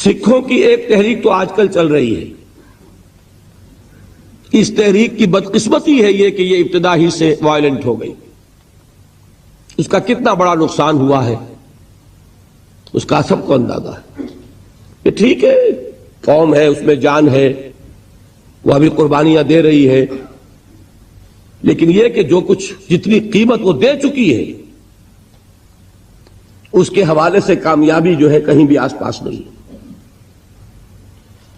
سکھوں کی ایک تحریک تو آج کل چل رہی ہے. اس تحریک کی بدقسمتی ہے یہ کہ یہ ابتدا ہی سے وائلنٹ ہو گئی. اس کا کتنا بڑا نقصان ہوا ہے اس کا سب کو اندازہ ہے. کہ ٹھیک ہے قوم ہے، اس میں جان ہے، وہ ابھی قربانیاں دے رہی ہے، لیکن یہ کہ جو کچھ جتنی قیمت وہ دے چکی ہے اس کے حوالے سے کامیابی جو ہے کہیں بھی آس پاس نہیں.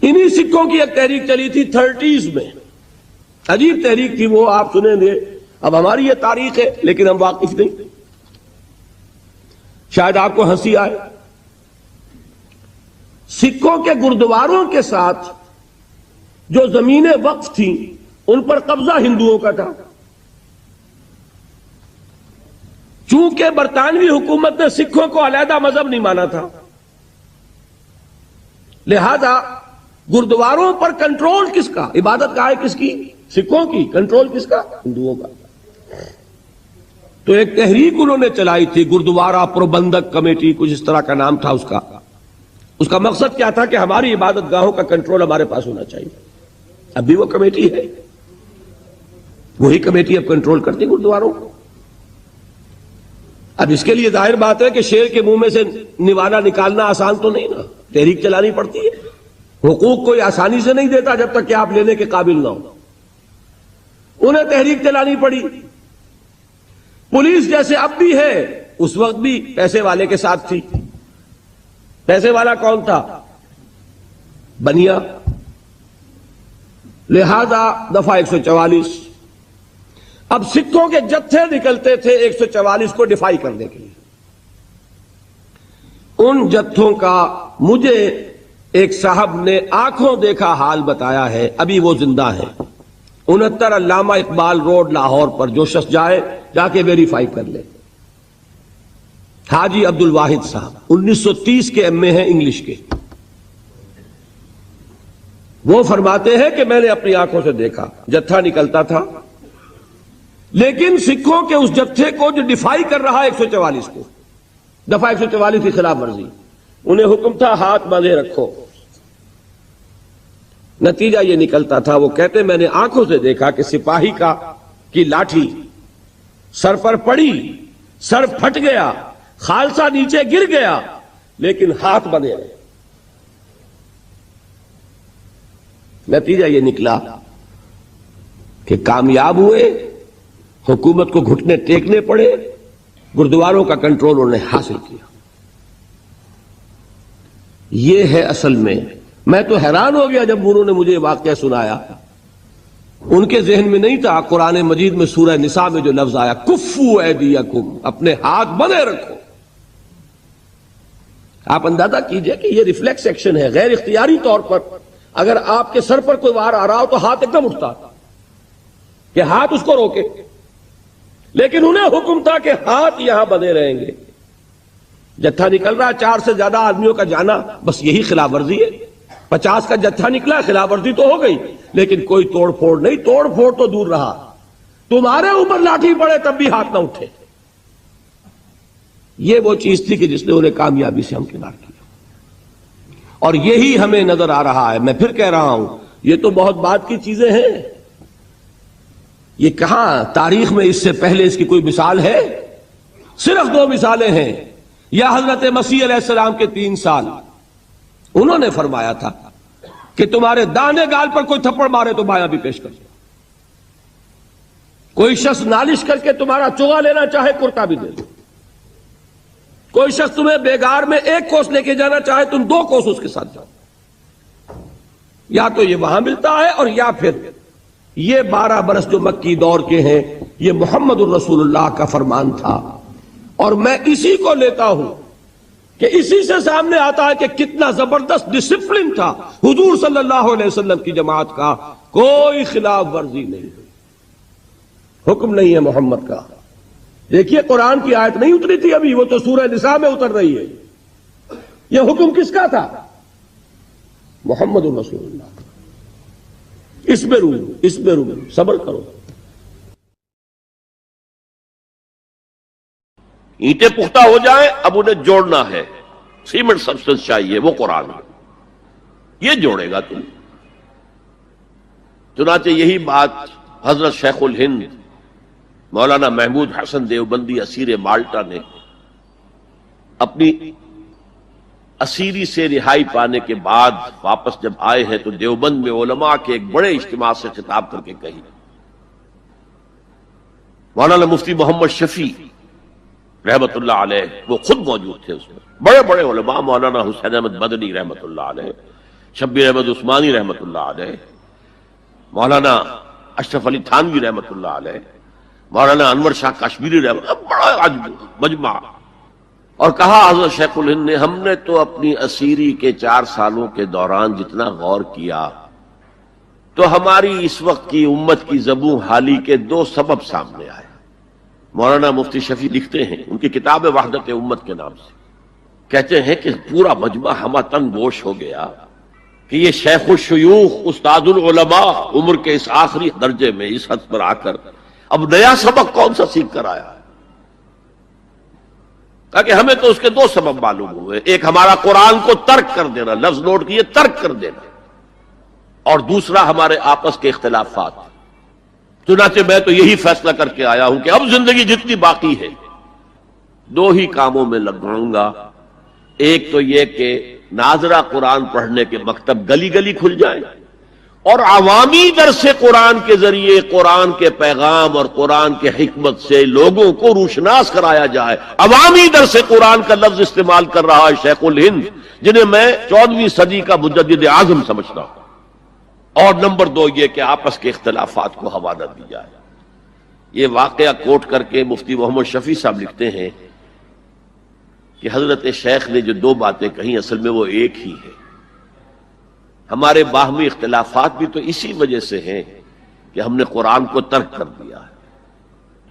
انہی سکھوں کی ایک تحریک چلی تھی 30s میں، عجیب تحریک تھی وہ، آپ سنیں گے. اب ہماری یہ تاریخ ہے لیکن ہم واقف نہیں، شاید آپ کو ہنسی آئے. سکھوں کے گردواروں کے ساتھ جو زمینیں وقف تھیں ان پر قبضہ ہندوؤں کا تھا. چونکہ برطانوی حکومت نے سکھوں کو علیحدہ مذہب نہیں مانا تھا، لہذا گردواروں پر کنٹرول کس کا؟ عبادت گاہ کس کی؟ سکھوں کی. کنٹرول کس کا؟ ہندوؤں کا. تو ایک تحریک انہوں نے چلائی تھی، گردوارہ پربندھک کمیٹی، کچھ اس طرح کا نام تھا اس کا. اس کا مقصد کیا تھا کہ ہماری عبادت گاہوں کا کنٹرول ہمارے پاس ہونا چاہیے. اب بھی وہ کمیٹی ہے، وہی کمیٹی اب کنٹرول کرتی گردواروں کو. اب اس کے لیے ظاہر بات ہے کہ شیر کے منہ میں سے نوالا نکالنا آسان تو نہیں نا، تحریک چلانی پڑتی ہے. حقوق کوئی آسانی سے نہیں دیتا جب تک کہ آپ لینے کے قابل نہ ہو. انہیں تحریک چلانی پڑی. پولیس جیسے اب بھی ہے اس وقت بھی پیسے والے کے ساتھ تھی. پیسے والا کون تھا؟ بنیا. لہذا دفعہ 144. اب سکھوں کے جتھے نکلتے تھے 144 کو ڈیفائی کرنے کے لیے. ان جتھوں کا مجھے ایک صاحب نے آنکھوں دیکھا حال بتایا ہے، ابھی وہ زندہ ہے. 69 علامہ اقبال روڈ لاہور پر جو شخص جائے جا کے ویریفائی کر لے. حاجی عبد الواحد صاحب 1930 کے ایم اے ہیں انگلش کے. وہ فرماتے ہیں کہ میں نے اپنی آنکھوں سے دیکھا جتھا نکلتا تھا، لیکن سکھوں کے اس جتھے کو جو ڈیفائی کر رہا 144 کو، دفعہ 144 کی خلاف ورزی، انہیں حکم تھا ہاتھ باندھے رکھو. نتیجہ یہ نکلتا تھا، وہ کہتے میں نے آنکھوں سے دیکھا کہ سپاہی کی لاٹھی سر پر پڑی، سر پھٹ گیا، خالصہ نیچے گر گیا، لیکن ہاتھ بندھے رہے. نتیجہ یہ نکلا کہ کامیاب ہوئے، حکومت کو گھٹنے ٹیکنے پڑے، گردواروں کا کنٹرول انہوں نے حاصل کیا. یہ ہے اصل میں تو حیران ہو گیا جب انہوں نے مجھے واقعہ سنایا. ان کے ذہن میں نہیں تھا قرآن مجید میں سورہ نساء میں جو لفظ آیا کفو ایدیکم، اپنے ہاتھ بندھے رکھو. آپ اندازہ کیجئے کہ یہ ریفلیکس ایکشن ہے، غیر اختیاری طور پر اگر آپ کے سر پر کوئی وار آ رہا ہو تو ہاتھ ایک دم اٹھتا کہ ہاتھ اس کو روکے، لیکن انہیں حکم تھا کہ ہاتھ یہاں بندھے رہیں گے. جتھا نکل رہا 4 سے زیادہ آدمیوں کا جانا، بس یہی خلاف ورزی ہے. 50 کا جتھا نکلا، خلاف ورزی تو ہو گئی لیکن کوئی توڑ پھوڑ نہیں. توڑ پھوڑ تو دور رہا، تمہارے اوپر لاٹھی پڑے تب بھی ہاتھ نہ اٹھے. یہ وہ چیز تھی کہ جس نے انہیں کامیابی سے ہمکنار کیا، اور یہی ہمیں نظر آ رہا ہے. میں پھر کہہ رہا ہوں یہ تو بہت بعد کی چیزیں ہیں، یہ کہاں تاریخ میں اس سے پہلے اس کی کوئی مثال ہے؟ صرف 2 مثالیں ہیں. یا حضرت مسیح علیہ السلام کے 3 سال، انہوں نے فرمایا تھا کہ تمہارے دانے گال پر کوئی تھپڑ مارے تو بایاں بھی پیش کر دو. کوئی شخص نالش کر کے تمہارا چوغا لینا چاہے کرتا بھی دے دو. کوئی شخص تمہیں بیگار میں 1 کوس لے کے جانا چاہے تم 2 کوس اس کے ساتھ جاؤ. یا تو یہ وہاں ملتا ہے، اور یا پھر یہ 12 برس جو مکی دور کے ہیں یہ محمد الرسول اللہ کا فرمان تھا. اور میں اسی کو لیتا ہوں کہ اسی سے سامنے آتا ہے کہ کتنا زبردست ڈسپلن تھا حضور صلی اللہ علیہ وسلم کی جماعت کا. کوئی خلاف ورزی نہیں ہوئی. حکم نہیں ہے محمد کا. دیکھیے قرآن کی آیت نہیں اتری تھی ابھی، وہ تو سورہ نساء میں اتر رہی ہے. یہ حکم کس کا تھا؟ محمد الرسول اللہ. اس میں رو صبر کرو. اینٹیں پختہ ہو جائیں، اب انہیں جوڑنا ہے، سیمنٹ سبسٹنس چاہیے، وہ قرآن ہے. یہ جوڑے گا تم. چنانچہ یہی بات حضرت شیخ الہند مولانا محمود حسن دیوبندی اسیر مالٹا نے اپنی اسیری سے رہائی پانے کے بعد واپس جب آئے ہیں تو دیوبند میں علماء کے ایک بڑے اجتماع سے خطاب کر کے کہی. مولانا مفتی محمد شفیع رحمت اللہ علیہ وہ خود موجود تھے اس میں، بڑے بڑے علماء، مولانا حسین احمد مدنی رحمت اللہ علیہ، شبیر احمد عثمانی رحمت اللہ علیہ، مولانا اشرف علی تھانوی رحمت اللہ علیہ، مولانا انور شاہ کشمیری رحمت، بڑا مجمع. اور کہا حضرت شیخ الہند نے ہم نے تو اپنی اسیری کے 4 سالوں کے دوران جتنا غور کیا تو ہماری اس وقت کی امت کی زبوں حالی کے 2 سبب سامنے آئے. مولانا مفتی شفیع لکھتے ہیں ان کی کتاب وحدت امت کے نام سے، کہتے ہیں کہ پورا مجمع ہمہ تن گوش ہو گیا کہ یہ شیخ الشیوخ استاد العلماء عمر کے اس آخری درجے میں اس حد پر آ کر اب نیا سبق کون سا سیکھ کر آیا ہے. تاکہ ہمیں تو اس کے 2 سبب معلوم ہوئے، ایک ہمارا قرآن کو ترک کر دینا، لفظ نوٹ کیے ترک کر دینا، اور دوسرا ہمارے آپس کے اختلافات. چنانچہ میں تو یہی فیصلہ کر کے آیا ہوں کہ اب زندگی جتنی باقی ہے 2 ہی کاموں میں لگاؤں گا. ایک تو یہ کہ ناظرہ قرآن پڑھنے کے مکتب گلی گلی کھل جائیں اور عوامی درس قرآن کے ذریعے قرآن کے پیغام اور قرآن کے حکمت سے لوگوں کو روشناس کرایا جائے. عوامی درس قرآن کا لفظ استعمال کر رہا ہے شیخ الہند، جنہیں میں 14ویں صدی کا مجدد اعظم سمجھتا ہوں. اور نمبر 2 یہ کہ آپس کے اختلافات کو ہوا نہ دی جائے. یہ واقعہ کوٹ کر کے مفتی محمد شفیع صاحب لکھتے ہیں کہ حضرت شیخ نے جو 2 باتیں کہیں اصل میں وہ ایک ہی ہے. ہمارے باہمی اختلافات بھی تو اسی وجہ سے ہیں کہ ہم نے قرآن کو ترک کر دیا ہے.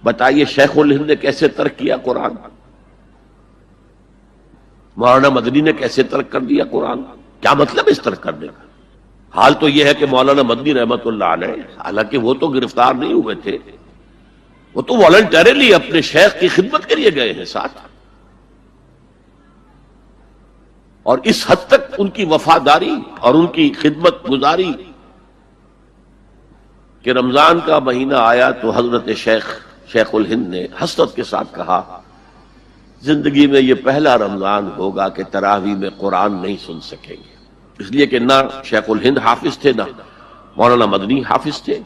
بتائیے شیخ الہند نے کیسے ترک کیا قرآن؟ مولانا مدنی نے کیسے ترک کر دیا قرآن؟ کیا مطلب اس ترک کرنے کا؟ حال تو یہ ہے کہ مولانا مدنی رحمت اللہ علیہ، حالانکہ وہ تو گرفتار نہیں ہوئے تھے، وہ تو والنٹریلی اپنے شیخ کی خدمت کے لیے گئے ہیں ساتھ، اور اس حد تک ان کی وفاداری اور ان کی خدمت گزاری کہ رمضان کا مہینہ آیا تو حضرت شیخ الہند نے حسرت کے ساتھ کہا زندگی میں یہ پہلا رمضان ہوگا کہ تراویح میں قرآن نہیں سن سکیں گے. اس لیے کہ نہ شیخ الہند حافظ تھے، نہ مولانا مدنی حافظ تھے،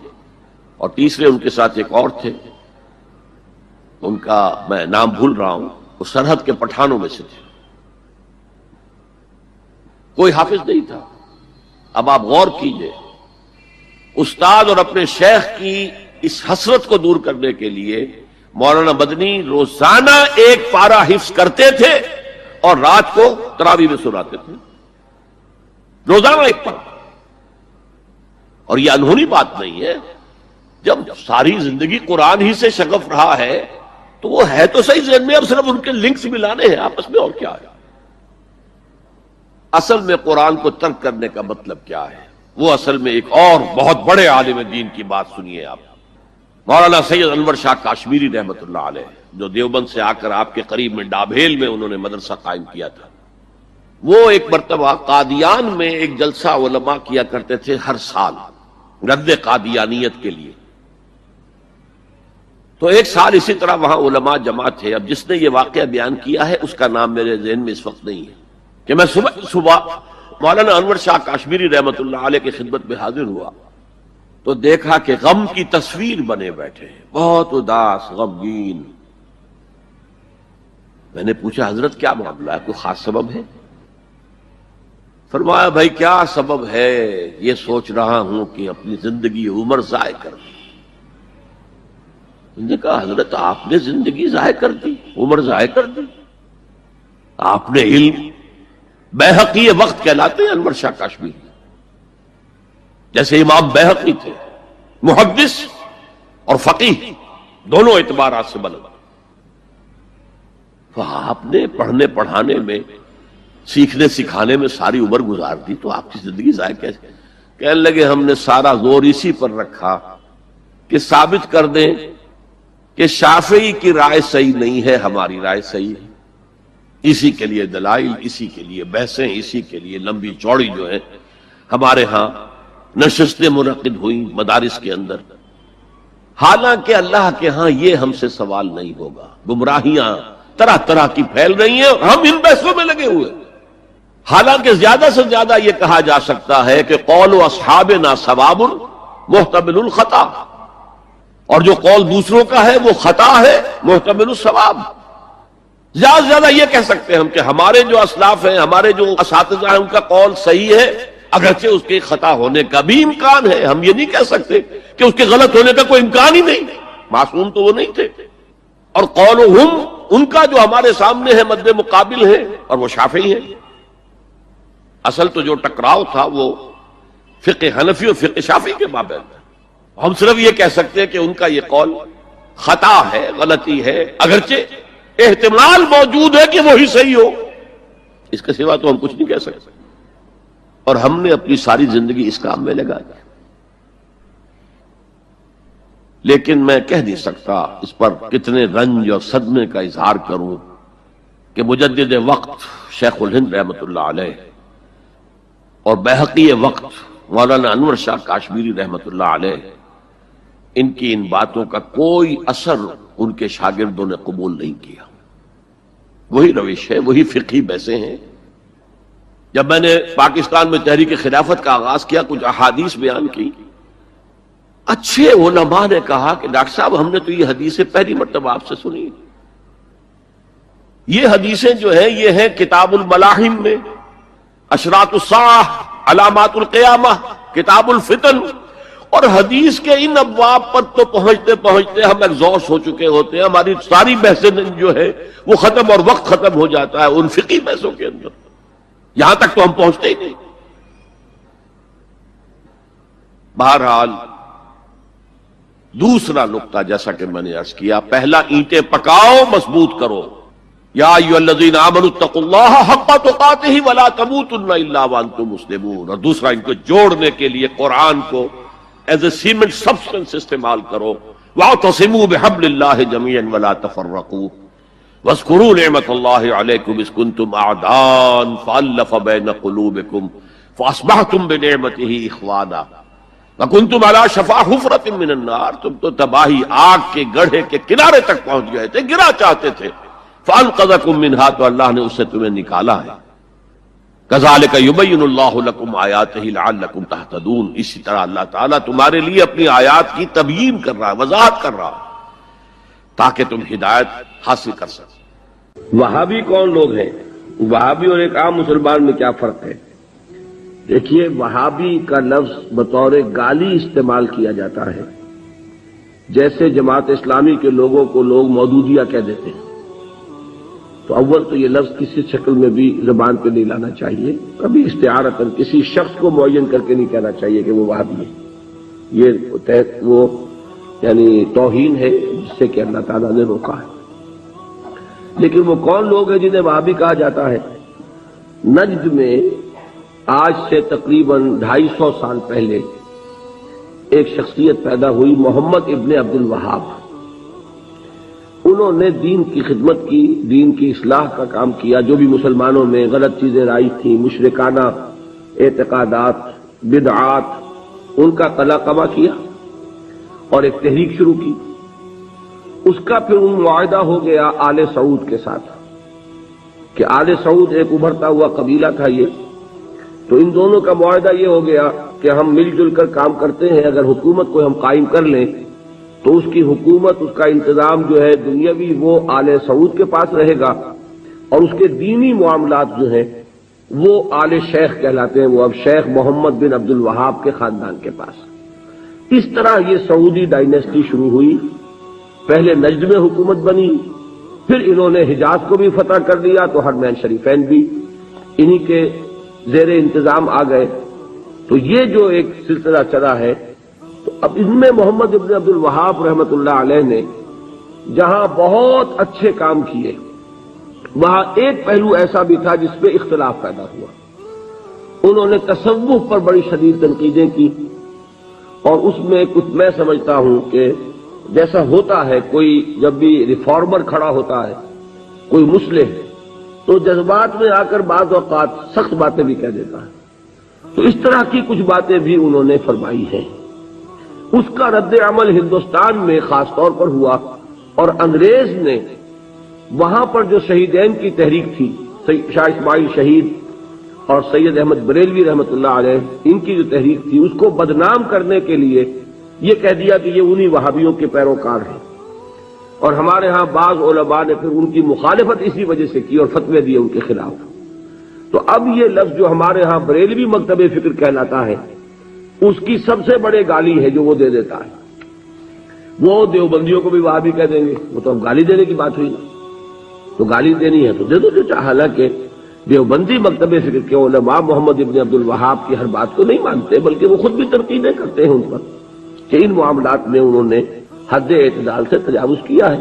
اور تیسرے ان کے ساتھ ایک اور تھے، ان کا میں نام بھول رہا ہوں، وہ سرحد کے پٹھانوں میں سے تھے. کوئی حافظ نہیں تھا. اب آپ غور کیجئے، استاد اور اپنے شیخ کی اس حسرت کو دور کرنے کے لیے مولانا مدنی روزانہ 1 پارہ حفظ کرتے تھے اور رات کو تراویح میں سناتے تھے، روزانہ 1 پارہ. اور یہ انہونی بات نہیں ہے. جب ساری زندگی قرآن ہی سے شغف رہا ہے تو وہ ہے تو صحیح ذہن میں، اب صرف ان کے لنکس ملانے ہیں آپس میں، اور کیا ہے. اصل میں قرآن کو ترک کرنے کا مطلب کیا ہے؟ وہ اصل میں ایک اور بہت بڑے عالم دین کی بات سنیے آپ. مولانا سید انور شاہ کشمیری رحمت اللہ علیہ، جو دیوبند سے آ کر آپ کے قریب میں ڈابھیل میں انہوں نے مدرسہ قائم کیا تھا، وہ ایک مرتبہ قادیان میں ایک جلسہ علماء کیا کرتے تھے ہر سال رد قادیانیت کے لیے. تو ایک سال اسی طرح وہاں علماء جمع تھے. اب جس نے یہ واقعہ بیان کیا ہے اس کا نام میرے ذہن میں اس وقت نہیں ہے کہ میں صبح مولانا انور شاہ کشمیری رحمت اللہ علیہ کی خدمت میں حاضر ہوا تو دیکھا کہ غم کی تصویر بنے بیٹھے ہیں، بہت اداس، غمگین. میں نے پوچھا حضرت کیا معاملہ ہے، کوئی خاص سبب ہے؟ فرمایا بھائی کیا سبب ہے، یہ سوچ رہا ہوں کہ اپنی زندگی عمر ضائع کر دی. میں نے کہا حضرت آپ نے زندگی ضائع کر دی، عمر ضائع کر دی؟ آپ نے علم، بیہقی وقت کہلاتے ہیں انور شاہ کشمیری، جیسے امام بیہقی تھے، محدث اور فقیہ دونوں اعتبارات سے بلند. تو آپ نے پڑھنے پڑھانے میں، سیکھنے سکھانے میں ساری عمر گزار دی، تو آپ کی زندگی ضائع کیسے؟ کہنے لگے ہم نے سارا زور اسی پر رکھا کہ ثابت کر دیں کہ شافعی کی رائے صحیح نہیں ہے، ہماری رائے صحیح ہے. اسی کے لیے دلائل، اسی کے لیے بحثیں، اسی کے لیے لمبی چوڑی جو ہے ہمارے ہاں نشستیں منعقد ہوئی مدارس کے اندر، حالانکہ اللہ کے ہاں یہ ہم سے سوال نہیں ہوگا۔ گمراہیاں طرح طرح کی پھیل رہی ہیں اور ہم ان بحثوں میں لگے ہوئے، حالانکہ زیادہ سے زیادہ یہ کہا جا سکتا ہے کہ قول اصحابنا ثواب محتمل الخطا، اور جو قول دوسروں کا ہے وہ خطا ہے محتمل الثواب۔ زیادہ سے زیادہ یہ کہہ سکتے ہیں ہم کہ ہمارے جو اسلاف ہیں، ہمارے جو اساتذہ ہیں، ان کا قول صحیح ہے، اگرچہ اس کے خطا ہونے کا بھی امکان ہے۔ ہم یہ نہیں کہہ سکتے کہ اس کے غلط ہونے کا کوئی امکان ہی نہیں، معصوم تو وہ نہیں تھے۔ اور قولہم، ان کا جو ہمارے سامنے ہے مد مقابل ہے، اور وہ شافعی ہیں۔ اصل تو جو ٹکراؤ تھا وہ فقہ حنفی اور فقہ شافعی کے مابین ہے۔ ہم صرف یہ کہہ سکتے ہیں کہ ان کا یہ قول خطا ہے، غلطی ہے، اگرچہ احتمال موجود ہے کہ وہی صحیح ہو، اس کے سوا تو ہم کچھ نہیں کہہ سکتے۔ اور ہم نے اپنی ساری زندگی اس کام میں لگا دی، لیکن میں کہہ نہیں سکتا اس پر کتنے رنج اور صدمے کا اظہار کروں کہ مجدد وقت شیخ الہند رحمۃ اللہ علیہ اور بحقی وقت مولانا انور شاہ کاشمیری رحمۃ اللہ علیہ، ان کی ان باتوں کا کوئی اثر ان کے شاگردوں نے قبول نہیں کیا۔ وہی روش ہے، وہی فقہی بحثیں ہیں۔ جب میں نے پاکستان میں تحریک خلافت کا آغاز کیا، کچھ احادیث بیان کی، اچھے علماء نے کہا کہ ڈاکٹر صاحب ہم نے تو یہ حدیثیں پہلی مرتبہ آپ سے سنی۔ یہ حدیثیں جو ہیں یہ ہیں کتاب الملاحم میں، اشراط الساعہ، علامات القیامہ، کتاب الفتن، اور حدیث کے ان ابواب پر تو پہنچتے پہنچتے ہم ایگزاسٹ ہو چکے ہوتے ہیں، ہماری ساری بحثیں جو ہے وہ ختم اور وقت ختم ہو جاتا ہے ان فقہی بحثوں کے اندر، یہاں تک تو ہم پہنچتے ہی نہیں۔ بہرحال دوسرا نقطہ جیسا کہ میں نے عرض کیا، پہلا اینٹیں پکاؤ، مضبوط کرو، یا ایھا الذین آمنوا اتقوا اللہ حق تقاتہ ولا تموتن الا وانتم مسلمون، اور دوسرا ان کو جوڑنے کے لیے قرآن کو ایز اے سیمنٹ سبسٹنس استعمال کرو، واعتصموا بحبل اللہ جميعا ولا تفرقوا واذکروا نعمت اللہ علیکم اذ کنتم اعداء فالف بین قلوبکم فاصبحتم بنعمتہ اخوانا وکنتم علی شفا حفرۃ من النار، تم تو تباہی آگ کے گڑھے کے کنارے تک پہنچ گئے تھے، گرا چاہتے تھے، فانقذکم منہا، تو اللہ نے اس سے تمہیں نکالا ہے۔ کذالک یبین اللہ لکم آیاتہ لعلکم تہتدون، اسی طرح اللہ تعالیٰ تمہارے لیے اپنی آیات کی تبیین کر رہا ہے، وضاحت کر رہا ہے، تاکہ تم ہدایت حاصل کر سکو۔ وہابی کون لوگ ہیں؟ وہابی اور ایک عام مسلمان میں کیا فرق ہے؟ دیکھیے، وہابی کا لفظ بطور گالی استعمال کیا جاتا ہے، جیسے جماعت اسلامی کے لوگوں کو لوگ مودودیہ کہہ دیتے ہیں۔ تو اول تو یہ لفظ کسی شکل میں بھی زبان پہ نہیں لانا چاہیے، کبھی استعارتاً کسی شخص کو معین کر کے نہیں کہنا چاہیے کہ وہ وہابی ہے، یہ وہ یعنی توہین ہے جس سے کہ اللہ تعالیٰ نے روکا ہے۔ لیکن وہ کون لوگ ہیں جنہیں وہابی کہا جاتا ہے؟ نجد میں آج سے تقریباً 250 سال پہلے ایک شخصیت پیدا ہوئی، محمد ابن عبد الوہاب۔ انہوں نے دین کی خدمت کی، دین کی اصلاح کا کام کیا، جو بھی مسلمانوں میں غلط چیزیں رائج تھیں، مشرکانہ اعتقادات، بدعات، ان کا قلع قما کیا اور ایک تحریک شروع کی۔ اس کا پھر ان معاہدہ ہو گیا آل سعود کے ساتھ کہ آل سعود ایک ابھرتا ہوا قبیلہ تھا یہ، تو ان دونوں کا معاہدہ یہ ہو گیا کہ ہم مل جل کر کام کرتے ہیں، اگر حکومت کو ہم قائم کر لیں تو اس کی حکومت، اس کا انتظام جو ہے دنیاوی وہ آل سعود کے پاس رہے گا، اور اس کے دینی معاملات جو ہیں وہ آل شیخ کہلاتے ہیں، وہ اب شیخ محمد بن عبد الوہاب کے خاندان کے پاس۔ اس طرح یہ سعودی ڈائنیسٹی شروع ہوئی، پہلے نجد میں حکومت بنی، پھر انہوں نے حجاز کو بھی فتح کر دیا تو حرمین شریفین بھی انہی کے زیر انتظام آ گئے۔ تو یہ جو ایک سلسلہ چلا ہے، تو اب ان میں محمد ابن عبد الوہاب رحمۃ اللہ علیہ نے جہاں بہت اچھے کام کیے، وہاں ایک پہلو ایسا بھی تھا جس پہ اختلاف پیدا ہوا۔ انہوں نے تصوف پر بڑی شدید تنقیدیں کی، اور اس میں کچھ میں سمجھتا ہوں کہ جیسا ہوتا ہے کوئی جب بھی ریفارمر کھڑا ہوتا ہے، کوئی مصلح، تو جذبات میں آ کر بعض اوقات سخت باتیں بھی کہہ دیتا ہے، تو اس طرح کی کچھ باتیں بھی انہوں نے فرمائی ہیں. اس کا رد عمل ہندوستان میں خاص طور پر ہوا اور انگریز نے وہاں پر جو شہیدین کی تحریک تھی، شاہ اسماعیل شہید اور سید احمد بریلوی رحمۃ اللہ علیہ، ان کی جو تحریک تھی اس کو بدنام کرنے کے لیے یہ کہہ دیا کہ یہ انہی وہابیوں کے پیروکار ہیں. اور ہمارے ہاں بعض علماء نے پھر ان کی مخالفت اسی وجہ سے کی اور فتوے دیے ان کے خلاف. تو اب یہ لفظ جو ہمارے ہاں بریلوی مکتب فکر کہلاتا ہے، اس کی سب سے بڑے گالی ہے جو وہ دے دیتا ہے. وہ دیوبندیوں کو بھی وہابی کہہ دیں گے، وہ تو اب گالی دینے کی بات ہوئی نا. تو گالی دینی ہے تو دے دو جو چاہے. حالانکہ دیوبندی مکتب فکر کے علماء محمد ابن عبد الوہاب کی ہر بات کو نہیں مانتے، بلکہ وہ خود بھی تنقیدیں کرتے ہیں ان پر کہ ان معاملات میں انہوں نے حد اعتدال سے تجاوز کیا ہے.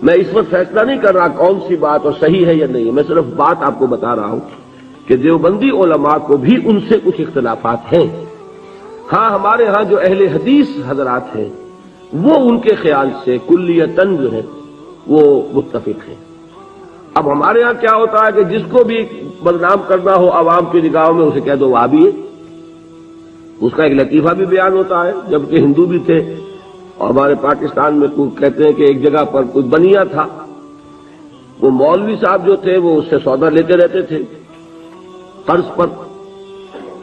میں اس وقت فیصلہ نہیں کر رہا کون سی بات اور صحیح ہے یا نہیں ہے، میں صرف بات آپ کو بتا رہا ہوں کہ دیوبندی علماء کو بھی ان سے کچھ اختلافات ہیں. ہاں ہمارے ہاں جو اہل حدیث حضرات ہیں وہ ان کے خیال سے کلیتاً جو ہے وہ متفق ہیں. اب ہمارے ہاں کیا ہوتا ہے کہ جس کو بھی بدنام کرنا ہو عوام کی نگاہوں میں اسے کہہ دو وہابی ہے. اس کا ایک لطیفہ بھی بیان ہوتا ہے، جبکہ ہندو بھی تھے. اور ہمارے پاکستان میں کہتے ہیں کہ ایک جگہ پر کوئی بنیا تھا، وہ مولوی صاحب جو تھے وہ اس سے سودا لیتے رہتے تھے قرض پر.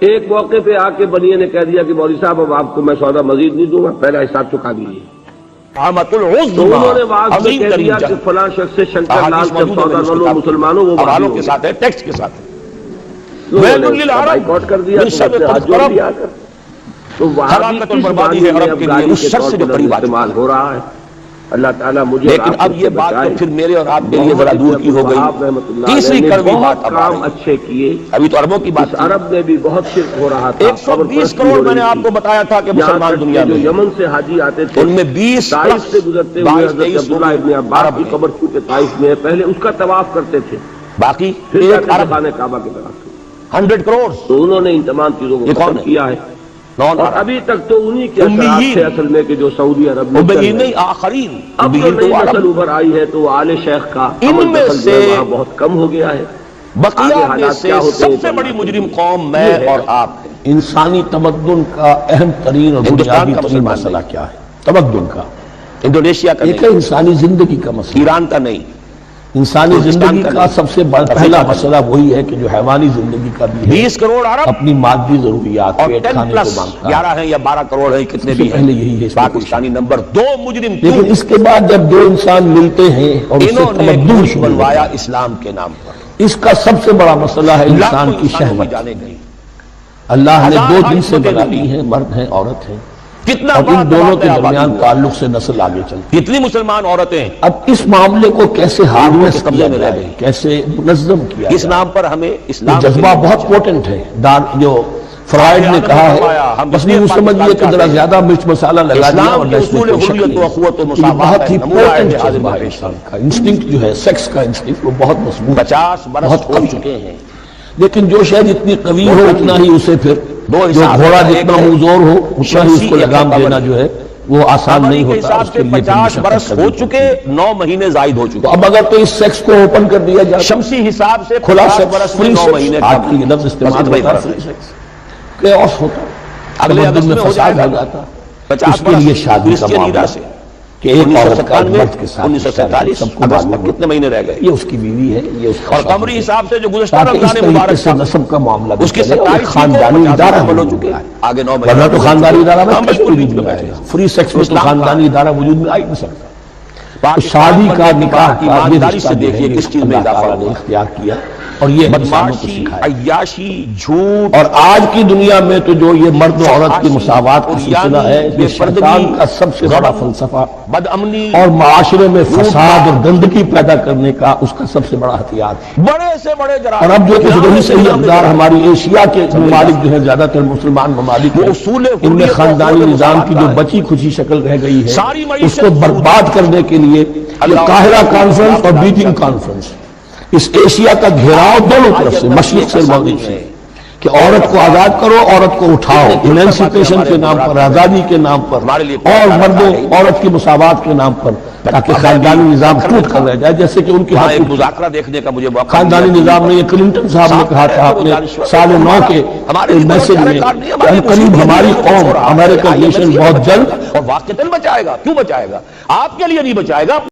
ایک موقع پہ آ کے بنیے نے کہہ دیا کہ مولوی صاحب اب آپ کو میں سودا مزید نہیں دوں گا، پہلا حساب چکا دیجیے. تو انہوں نے واضح میں کہہ دیا کہ فلاں شخص سے شنکر لال جب سودا نہ لو مسلمانوں وہ حوالوں کے ساتھ ہے، ٹیکسٹ کے ساتھ ہے. بائیکاٹ کر دیا تو وہابی کس بربادی ہے عرب کے لیے، اس شر سے جو بڑی بات استعمال ہو رہا ہے. اللہ تعالیٰ مجھے لیکن اب یہ بات تو پھر میرے اور آپ کے لیے ذرا دور کی ہو گئی. تیسری کڑوی بات اب کام اچھے کیے. ابھی تو عربوں کی بات، عرب میں بھی بہت شرک ہو رہا تھا. 120 کروڑ میں نے آپ کو بتایا تھا کہ مسلمان دنیا جو میں یمن سے حاجی آتے تھے ان میں 20 طائف سے گزرتے ہوئے حضرت عبداللہ ابن عباس کی قبر چونکہ طائف میں ہے، پہلے اس کا طواف کرتے تھے، باقی پھر ایک جاتے عرب خانہ کعبہ کی طرف. 100 کروڑ. تو انہوں نے ان تمام چیزوں کو ختم کیا ہے. اور ابھی تک تو انہی کے اثرات تھے اصل میں کہ جو سعودی عرب میں چل رہے ہیں. آخرین اب جو نئی نسل ابھر آئی ہے تو آل شیخ کا ان میں سے وہاں بہت کم ہو گیا ہے. بقیہ میں سے سب سے بڑی مجرم قوم میں اور آپ ہیں. انسانی تمدن کا اہم ترین اور ہندوستان کا بنیادی مسئلہ کیا ہے؟ تمدن کا. انڈونیشیا کا ایک ہے نہیں، انسانی زندگی کا مسئلہ. ایران کا نہیں، انسانی زندگی کا کا نہیں. سب سے بڑا پہلا مسئلہ وہی ہے کہ جو حیوانی زندگی کا بھی ہے، 20 کروڑ عرب اپنی مادی ضروریات اور پیٹ 10 کھانے کو پلس مانگتا ہے. 11 ہیں یا 12 کروڑ ہیں، کتنے بھی پہلے یہی ہے ہیں اس کا پاکستانی نمبر 2 مجرم. لیکن اس کے بعد جب دو انسان ملتے ہیں اور اس سے انہوں نے تمدن ملک شروع بنوایا ہوتا ہے. اسلام کے نام پر. اس کا سب سے بڑا مسئلہ ہے انسان لاکھوں کی انسانوں شہوت. جانے گئی. اللہ نے دو ہزار جن سے حکمتیں بنائی دی. ہیں، مرد ہیں عورت ہیں، کتنا اور بڑا ان دونوں کے تبادلہ درمیان ہوا. تعلق سے نسل آگے چلتی ہے. کتنی مسلمان عورتیں ہیں اب اس معاملے کو کیسے ہارنس کے قبضے کیا میں رہ جائے، گئی. کیسے منظم کیا کس جائے. نام پر ہمیں یہ اسلام جذبہ بہت پوٹنٹ ہے. جو فرائڈ نے کہا ہے، بس یوں سمجھیے کہ ذرا زیادہ مرچ مسالہ لگا دیا اسلام اور کے اصول حریت و اخوت و مساوات بہت ہی ہے. نمونہ پوٹنٹ ہے جذبہ ہے انسان کا. انسٹنکٹ جو ہے، سیکس کا انسٹنکٹ، وہ بہت مضبوط 50 برس بہت ہو قوی. چکے ہیں. لیکن جو شاید جتنی قوی ہو اتنا ہی اسے پھر دو جو حساب گھوڑا ہے. جتنا ایک ہے منظور ہو اتنا ہی اس شمسی، کو ایک ہے لگام دینا قمری. جو ہے وہ آسان قمری نہیں کے ہوتا. حساب اس سے کے لیے 50 برس ہو چکے، 9 مہینے زائد ہو چکے. اب اگر تو اس سیکس کو اوپن کر دیا جائے، شمسی حساب سے کھلا 50 سیکس، برس میں فری 9 سیکس، مہینے آج کم. کی لفظ استعمال بس اتنا ہی ہوتا ہے فرق ہے. فری سیکس، کیوس ہوتا. اگلے تمدن اگست میں میں ہو فساد جائے آ گا. جاتا. 50 اس کے لیے شادی کا کرسچین معاملہ ایرا سے کہ ایک عورت کا ایک 1997 مرد کے ساتھ 1947 سب کو اگست معلوم تک ہو. کتنے مہینے رہ گئے. یہ اس کی بیوی ہے، یہ اس کا اور شوہر قمری ہے. حساب سے جو گزشتہ تاکہ اس رمضان طریقے مبارک سے نسب کا معاملہ بھی اس کے چلے اور 27 خاندانی ادارہ عمل ہو وجود چکے میں ہیں. آئے. آگے 9 ورنہ تو خاندانی ادارہ میں ہم کیسے بالکل وجود بیچ میں میں بیٹھے آئے گا؟ ہیں. فری سیکس میں تو اسلام کا خاندانی ادارہ وجود میں آ ہی نہیں سکتا. پاکستان شادی کا پر نکاح کی کا یہ ایمانداری رشتہ سے جو دیکھیے ہے کس چیز میں اللہ اضافہ تعالیٰ نے ہوا. اختیار کیا اور یہ انسانوں کو بدماشی، سکھایا. عیاشی، جھوٹ اور آج کی دنیا میں تو جو یہ مرد و عورت کی مساوات کا سلسلہ ہے، یہ شیطان کا سب سے بڑا فلسفہ بد امنی اور معاشرے میں فساد اور گندگی پیدا کرنے کا اس کا سب سے بڑا ہتھیار ہے. بڑے سے بڑے جرائم. اور اب جو کچھ وہی صحیح اقدار ہماری ایشیا کے ممالک جو ہیں، زیادہ تر مسلمان ممالک ہیں، اصول ان میں حریت و خاندانی اخوت و نظام کی جو مساوات کا بچی کھچی شکل رہ گئی ہے، ساری معیشت اس کو برباد کرنے کے لیے یہ قاہرہ کانفرنس اور بیجنگ کانفرنس، اس ایشیا کا گھیراؤ دونوں طرف سے، مشرق سے مغرب سے، کہ عورت کو آزاد کرو، عورت کو اٹھاؤ، ایمانسیپیشن کے نام پر، آزادی کے نام پر، اور مردوں عورت کی مساوات کے نام پر، تاکہ خاندانی نظام ٹوٹ کر رہ جائے، جیسے کہ ان کی مذاکرہ دیکھنے کا مجھے موقع خاندانی نظام میں یہ کلنٹن صاحب نے کہا تھا اپنے سال 9 کے میسج میں کہ قریب ہماری قوم امریکن نیشن بہت جلد اور واقعتاً بچائے گا. کیوں بچائے گا؟ آپ کے لیے نہیں بچائے گا.